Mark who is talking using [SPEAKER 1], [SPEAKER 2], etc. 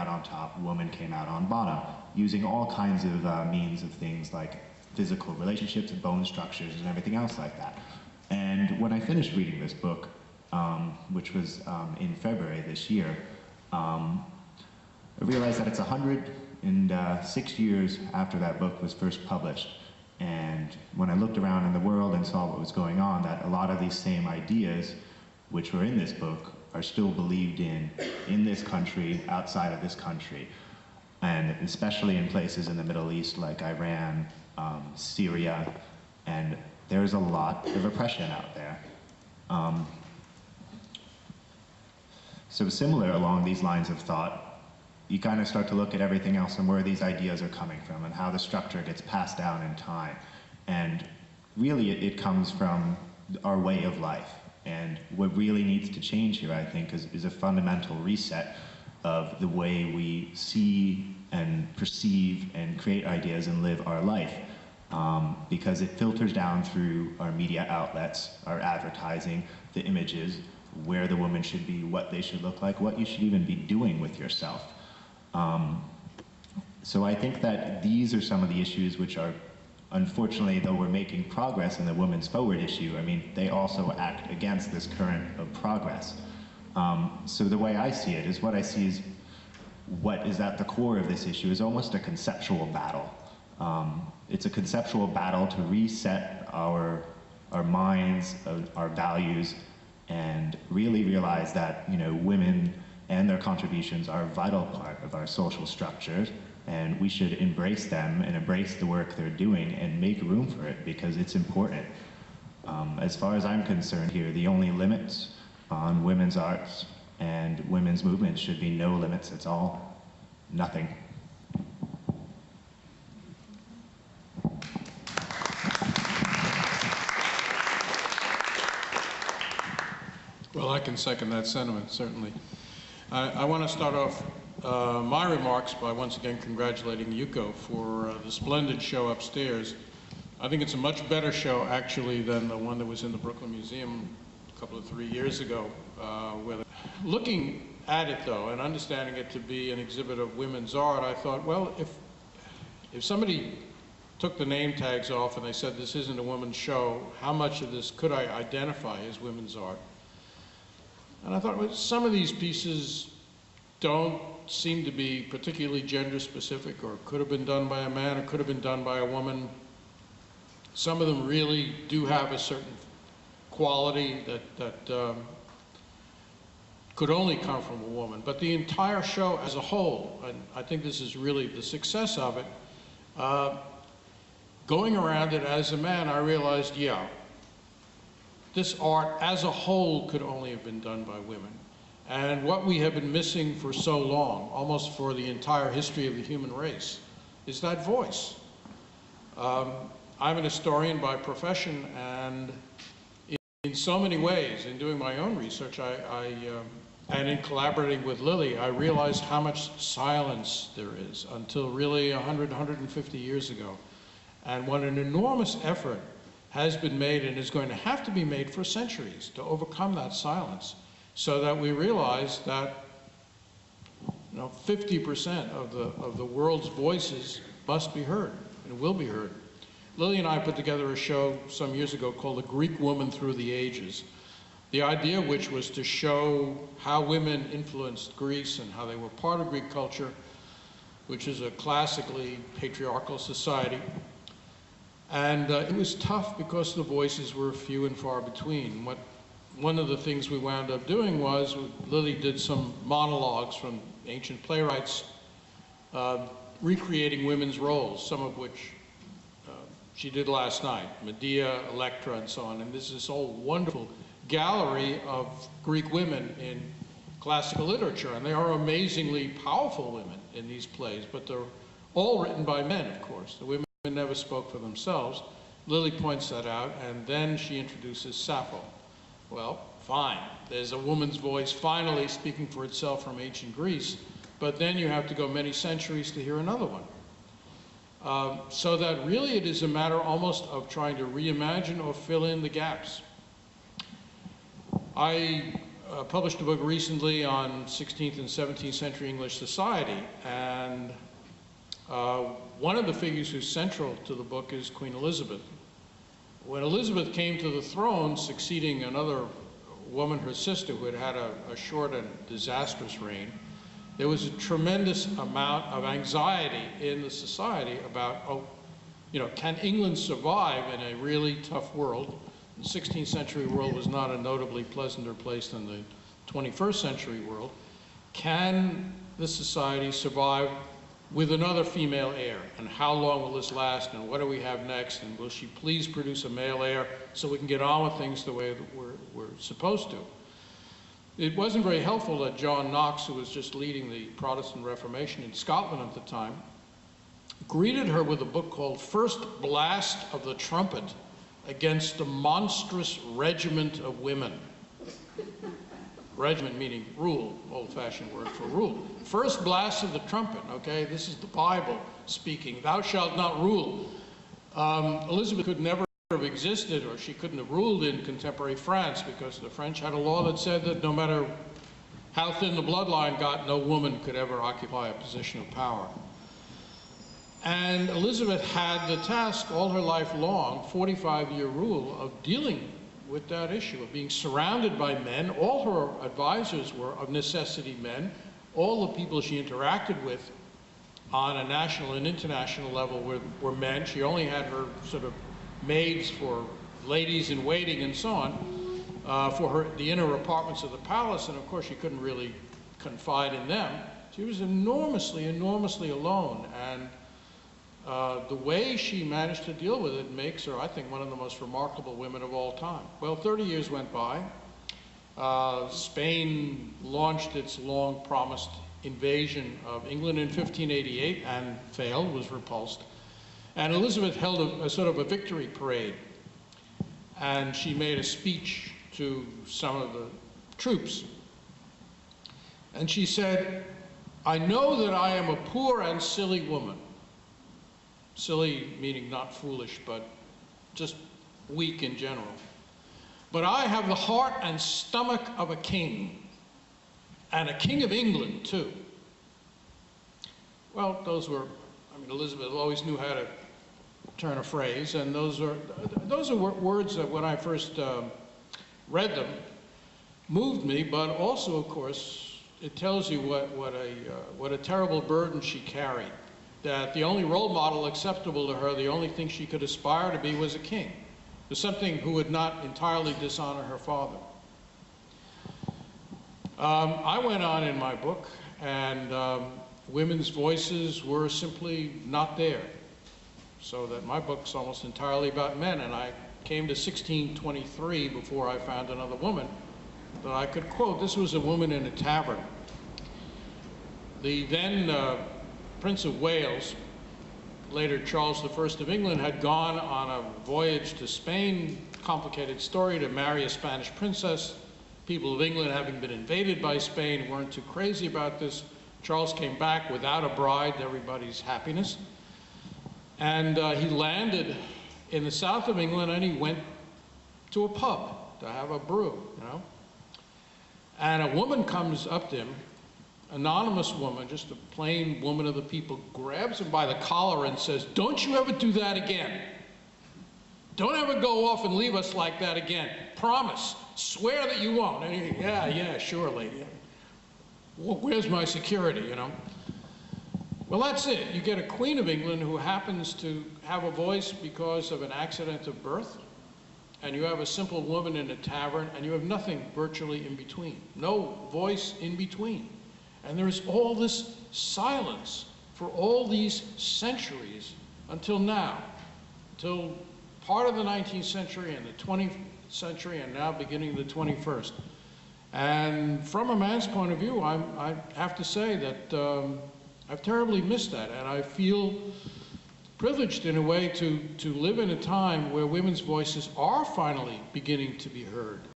[SPEAKER 1] out on top, woman came out on bottom, using all kinds of means of things like physical relationships and bone structures and everything else like that. And when I finished reading this book, which was in February this year, I realized that it's 106 years after that book was first published. And when I looked around in the world and saw what was going on, that a lot of these same ideas, which were in this book, are still believed in this country, outside of this country, and especially in places in the Middle East like Iran, Syria, and there's a lot of oppression out there. So similar along these lines of thought, you kind of start to look at everything else and where these ideas are coming from and how the structure gets passed down in time. And really it comes from our way of life. And what really needs to change here, I think, is a fundamental reset of the way we see and perceive and create ideas and live our life. Because it filters down through our media outlets, our advertising, the images, where the woman should be, what they should look like, what you should even be doing with yourself. So I think that these are some of the issues which are, unfortunately, though we're making progress in the Women's Forward issue, I mean, they also act against this current of progress. So the way I see it is what I see is what is at the core of this issue is almost a conceptual battle. It's a conceptual battle to reset our minds, our values, and really realize that, you know, women and their contributions are a vital part of our social structures, and we should embrace them and embrace the work they're doing and make room for it because it's important. As far as I'm concerned here, the only limits on women's arts and women's movements should be no limits at all. Nothing.
[SPEAKER 2] Well, I can second that sentiment, certainly. I want to start off my remarks by once again congratulating Yuko for the splendid show upstairs. I think it's a much better show, actually, than the one that was in the Brooklyn Museum a couple of 3 years ago. Looking at it, though, and understanding it to be an exhibit of women's art, I thought, well, if somebody took the name tags off and they said this isn't a women's show, how much of this could I identify as women's art? And I thought, well, some of these pieces don't seem to be particularly gender specific, or could have been done by a man, or could have been done by a woman. Some of them really do have a certain quality that could only come from a woman. But the entire show as a whole, and I think this is really the success of it, going around it as a man, I realized, yeah, this art as a whole could only have been done by women. And what we have been missing for so long, almost for the entire history of the human race, is that voice. I'm an historian by profession, and in so many ways, in doing my own research, and in collaborating with Lily, I realized how much silence there is until really 100, 150 years ago. And what an enormous effort has been made and is going to have to be made for centuries to overcome that silence, so that we realize that 50% of the world's voices must be heard and will be heard. Lily and I put together a show some years ago called The Greek Woman Through the Ages, the idea of which was to show how women influenced Greece and how they were part of Greek culture, which is a classically patriarchal society. And it was tough because the voices were few and far between. One of the things we wound up doing was, Lily did some monologues from ancient playwrights, recreating women's roles, some of which she did last night, Medea, Electra, and so on. And there's this whole wonderful gallery of Greek women in classical literature, and they are amazingly powerful women in these plays, but they're all written by men, of course. The women never spoke for themselves. Lily points that out, and then she introduces Sappho. Well, fine. There's a woman's voice finally speaking for itself from ancient Greece, but then you have to go many centuries to hear another one. So that really it is a matter almost of trying to reimagine or fill in the gaps. I published a book recently on 16th and 17th century English society, and one of the figures who's central to the book is Queen Elizabeth. When Elizabeth came to the throne, succeeding another woman, her sister, who had had a short and disastrous reign, there was a tremendous amount of anxiety in the society about, can England survive in a really tough world? The 16th century world was not a notably pleasanter place than the 21st century world. Can the society survive with another female heir? And how long will this last? And what do we have next? And will she please produce a male heir so we can get on with things the way that we're supposed to? It wasn't very helpful that John Knox, who was just leading the Protestant Reformation in Scotland at the time, greeted her with a book called First Blast of the Trumpet Against the Monstrous Regiment of Women. Regiment meaning rule, old-fashioned word for rule. First blast of the trumpet, okay? This is the Bible speaking. Thou shalt not rule. Elizabeth could never have existed, or she couldn't have ruled in contemporary France, because the French had a law that said that no matter how thin the bloodline got, no woman could ever occupy a position of power. And Elizabeth had the task all her life long, 45-year rule, of dealing with that issue, of being surrounded by men. All her advisors were of necessity men. All the people she interacted with on a national and international level were men. She only had her sort of maids for ladies in waiting and so on, for the inner apartments of the palace, and of course she couldn't really confide in them. She was enormously, enormously alone, and the way she managed to deal with it makes her, I think, one of the most remarkable women of all time. Well, 30 years went by. Spain launched its long-promised invasion of England in 1588 and failed, was repulsed. And Elizabeth held a sort of a victory parade. And she made a speech to some of the troops. And she said, "I know that I am a poor and silly woman." Silly meaning not foolish, but just weak in general. "But I have the heart and stomach of a king, and a king of England, too." Well, Elizabeth always knew how to turn a phrase, and those are words that when I first read them moved me, but also, of course, it tells you what a terrible burden she carried. That the only role model acceptable to her, the only thing she could aspire to be, was a king. Was something who would not entirely dishonor her father. I went on in my book, and women's voices were simply not there. So that my book's almost entirely about men, and I came to 1623 before I found another woman that I could quote. This was a woman in a tavern. The then Prince of Wales, later Charles I of England, had gone on a voyage to Spain, complicated story, to marry a Spanish princess. People of England, having been invaded by Spain, weren't too crazy about this. Charles came back without a bride, to everybody's happiness. And he landed in the south of England, and he went to a pub to have a brew, And a woman comes up to him, anonymous woman, just a plain woman of the people, grabs him by the collar and says, "Don't you ever do that again. Don't ever go off and leave us like that again. Promise. Swear that you won't." And he, yeah, sure, lady. Well, where's my security, Well, that's it. You get a Queen of England who happens to have a voice because of an accident of birth, and you have a simple woman in a tavern, and you have nothing virtually in between. No voice in between. And there's all this silence for all these centuries until now, till part of the 19th century and the 20th century, and now beginning the 21st. And from a man's point of view, I have to say that I've terribly missed that, and I feel privileged in a way to live in a time where women's voices are finally beginning to be heard.